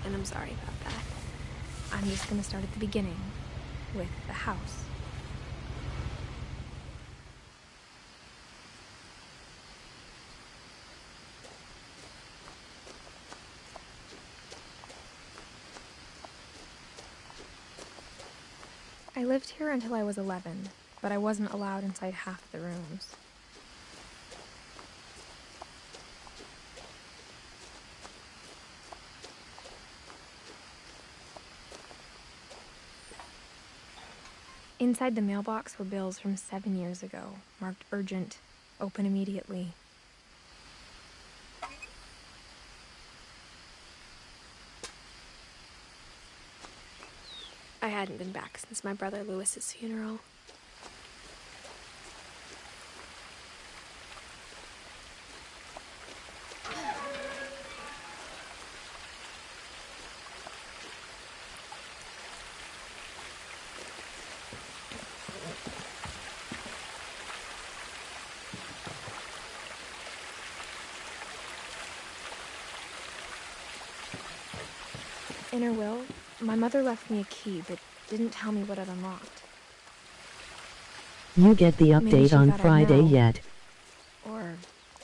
and I'm sorry about that. I'm just gonna start at the beginning, with the house. I lived here until I was 11, but I wasn't allowed inside half the rooms. Inside the mailbox were bills from 7 years ago, marked urgent, open immediately. I hadn't been back since my brother Lewis's funeral. In her will, my mother left me a key, but didn't tell me what it unlocked. You get the update on Friday yet? Or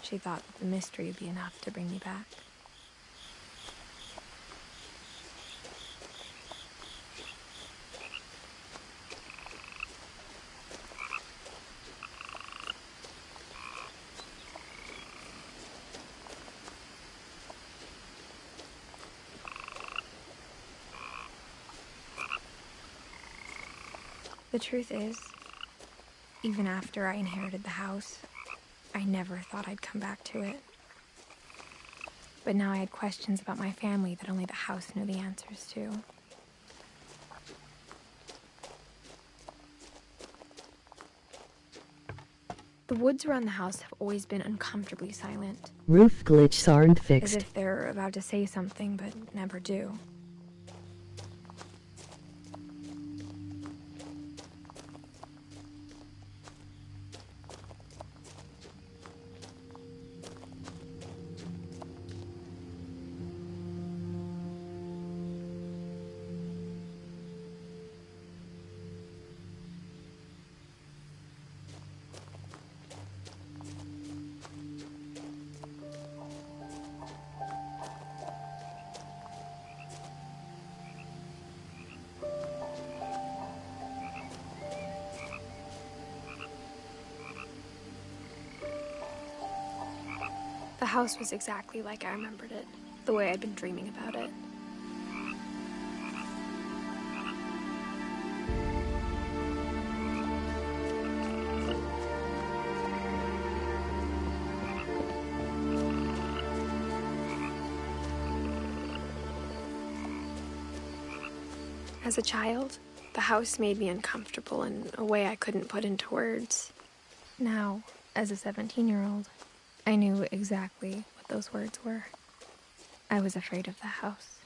she thought the mystery would be enough to bring me back. The truth is, even after I inherited the house, I never thought I'd come back to it. But now I had questions about my family that only the house knew the answers to. The woods around the house have always been uncomfortably silent. Roof glitches aren't fixed. As if they're about to say something, but never do. The house was exactly like I remembered it, the way I'd been dreaming about it. As a child, the house made me uncomfortable in a way I couldn't put into words. Now, as a 17-year-old, I knew exactly what those words were. I was afraid of the house.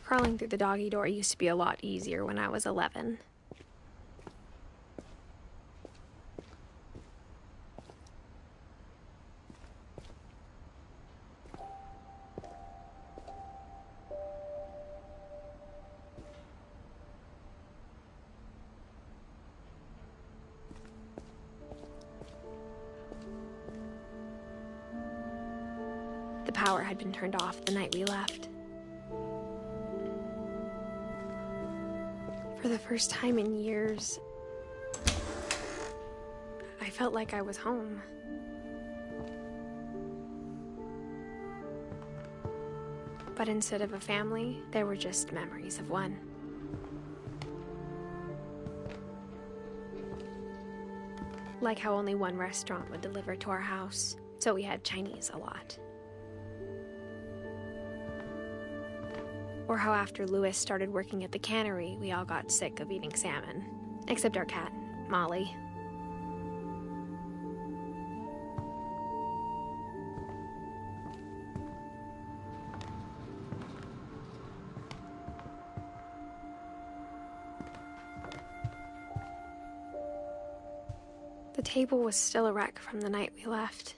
Crawling through the doggy door used to be a lot easier when I was 11. The power had been turned off the night we left. For the first time in years, I felt like I was home. But instead of a family, there were just memories of one. Like how only one restaurant would deliver to our house, so we had Chinese a lot. Or how after Lewis started working at the cannery, we all got sick of eating salmon. Except our cat, Molly. table was still a wreck from the night we left.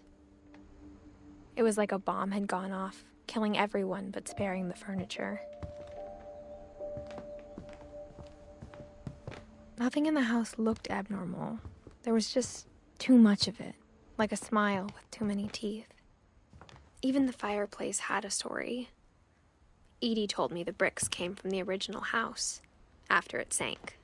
It was like a bomb had gone off, killing everyone but sparing the furniture. Nothing in the house looked abnormal. There was just too much of it, like a smile with too many teeth. Even the fireplace had a story. Edie told me the bricks came from the original house, after it sank.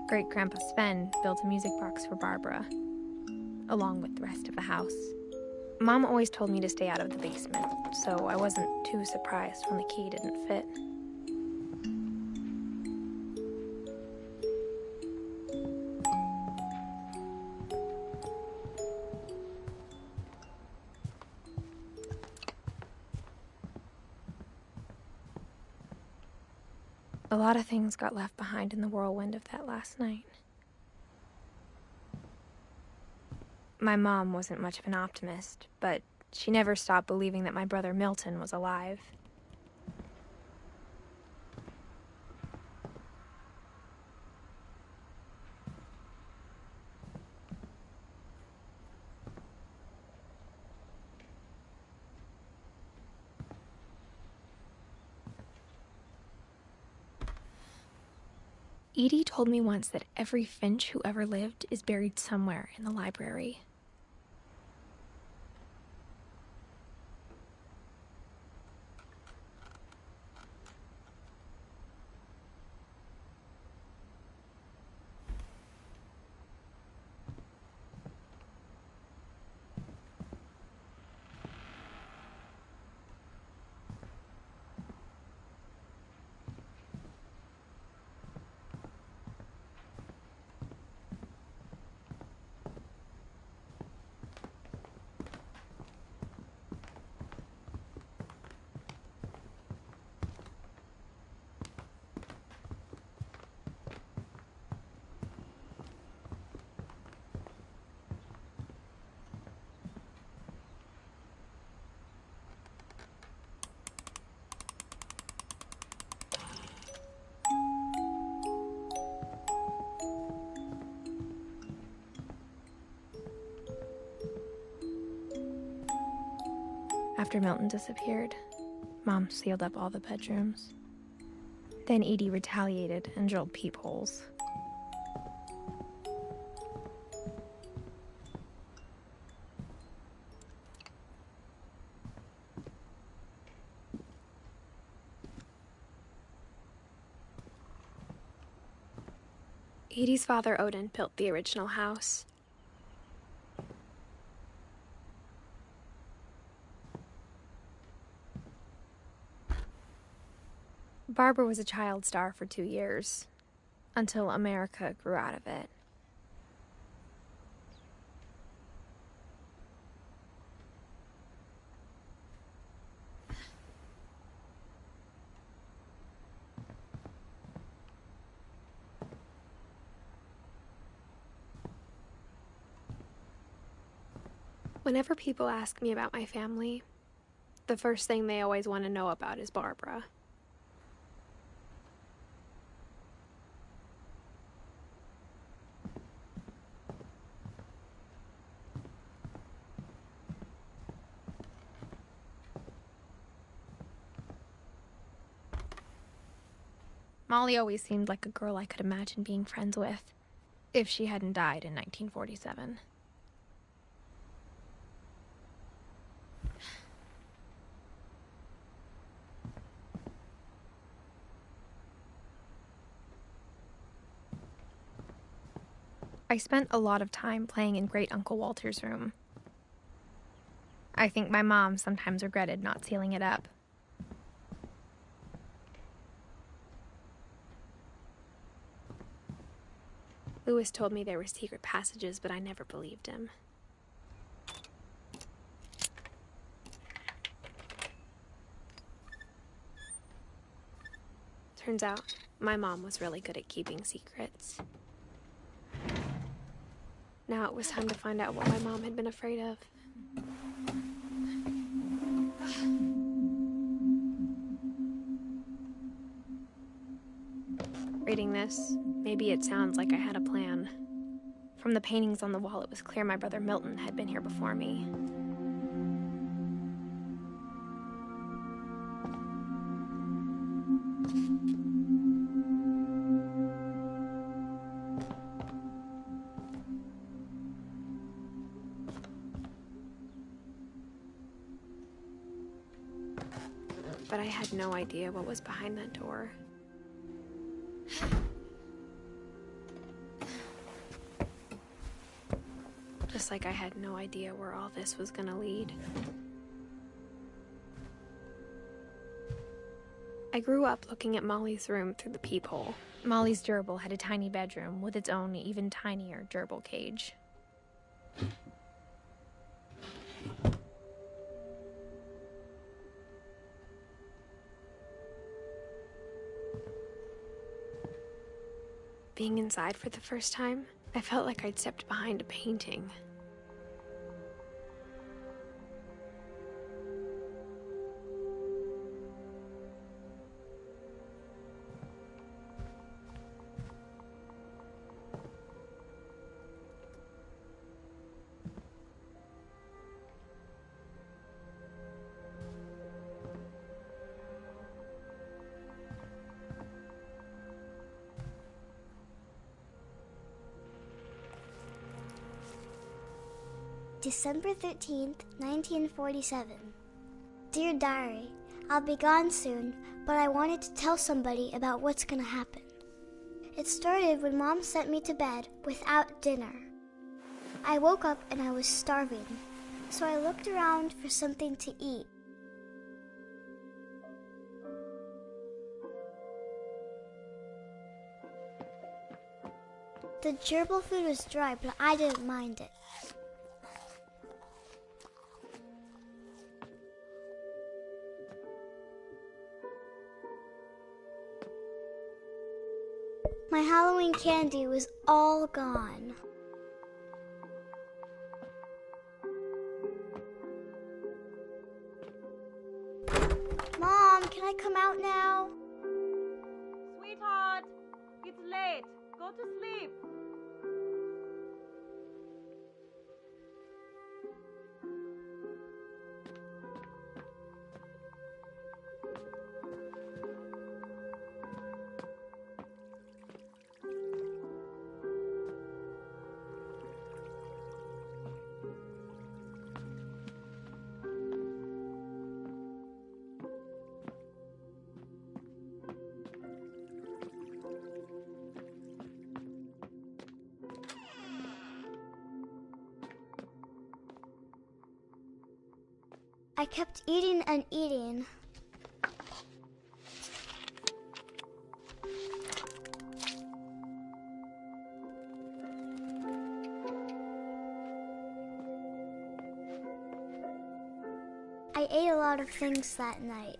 Great-Grandpa Sven built a music box for Barbara, along with the rest of the house. Mom always told me to stay out of the basement, so I wasn't too surprised when the key didn't fit. A lot of things got left behind in the whirlwind of that last night. My mom wasn't much of an optimist, but she never stopped believing that my brother Milton was alive. Edie told me once that every Finch who ever lived is buried somewhere in the library. After Milton disappeared, Mom sealed up all the bedrooms. Then Edie retaliated and drilled peepholes. Edie's father, Odin, built the original house. Barbara was a child star for 2 years, until America grew out of it. Whenever people ask me about my family, the first thing they always want to know about is Barbara. Molly always seemed like a girl I could imagine being friends with, if she hadn't died in 1947. I spent a lot of time playing in Great Uncle Walter's room. I think my mom sometimes regretted not sealing it up. Lewis told me there were secret passages, but I never believed him. Turns out, my mom was really good at keeping secrets. Now it was time to find out what my mom had been afraid of. Reading this, maybe it sounds like I had a plan. From the paintings on the wall, it was clear my brother Milton had been here before me. But I had no idea what was behind that door. Just like I had no idea where all this was gonna lead. I grew up looking at Molly's room through the peephole. Molly's gerbil had a tiny bedroom with its own even tinier gerbil cage. Being inside for the first time, I felt like I'd stepped behind a painting. December 13th, 1947. Dear Diary, I'll be gone soon, but I wanted to tell somebody about what's gonna happen. It started when Mom sent me to bed without dinner. I woke up and I was starving, so I looked around for something to eat. The gerbil food was dry, but I didn't mind it. My Halloween candy was all gone. Mom, can I come out now? Sweetheart, it's late. Go to sleep. I kept eating and eating. I ate a lot of things that night.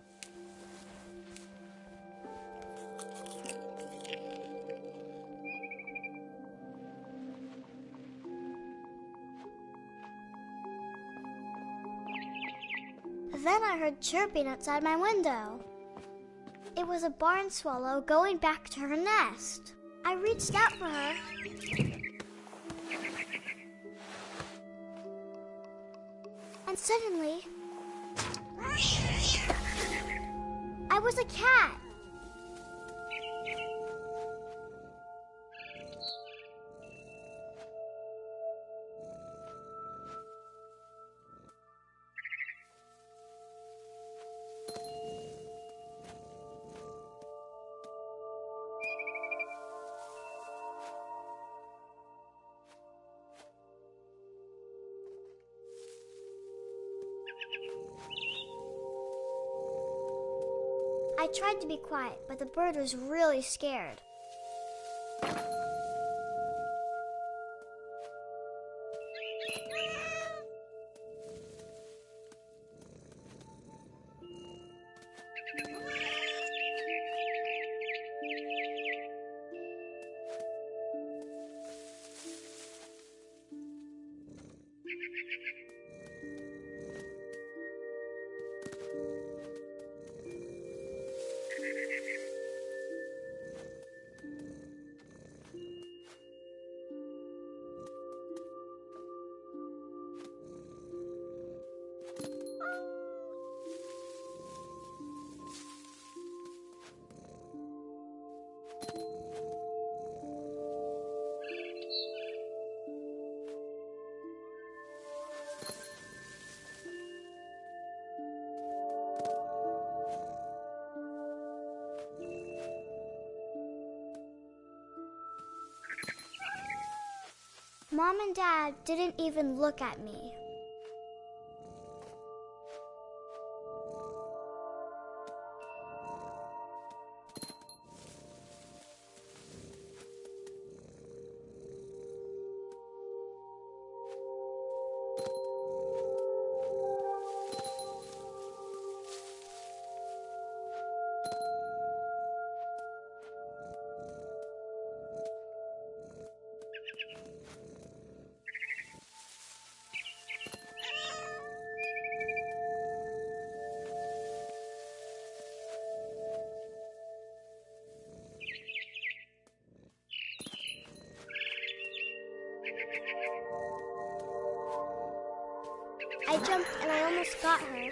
Then I heard chirping outside my window. It was a barn swallow going back to her nest. I reached out for her. And suddenly, I was a cat. I tried to be quiet, but the bird was really scared. Mom and Dad didn't even look at me. I jumped and I almost got her.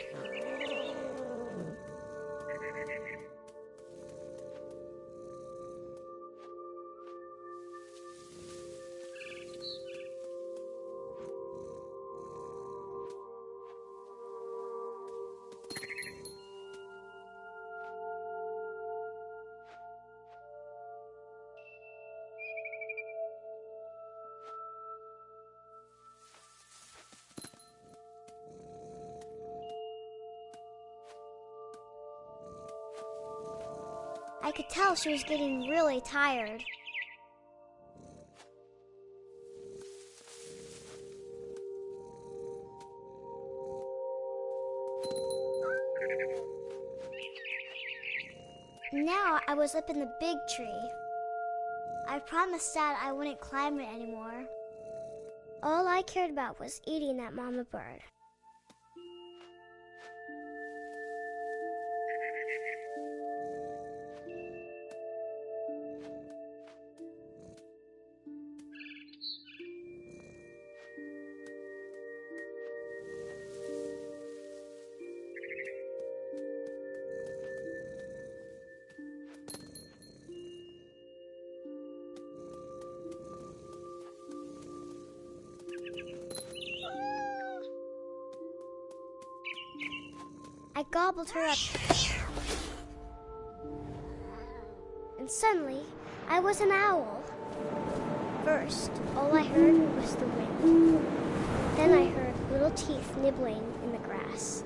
I could tell she was getting really tired. Now I was up in the big tree. I promised Dad I wouldn't climb it anymore. All I cared about was eating that mama bird. I gobbled her up. And suddenly, I was an owl. First, all I heard was the wind. Then I heard little teeth nibbling in the grass.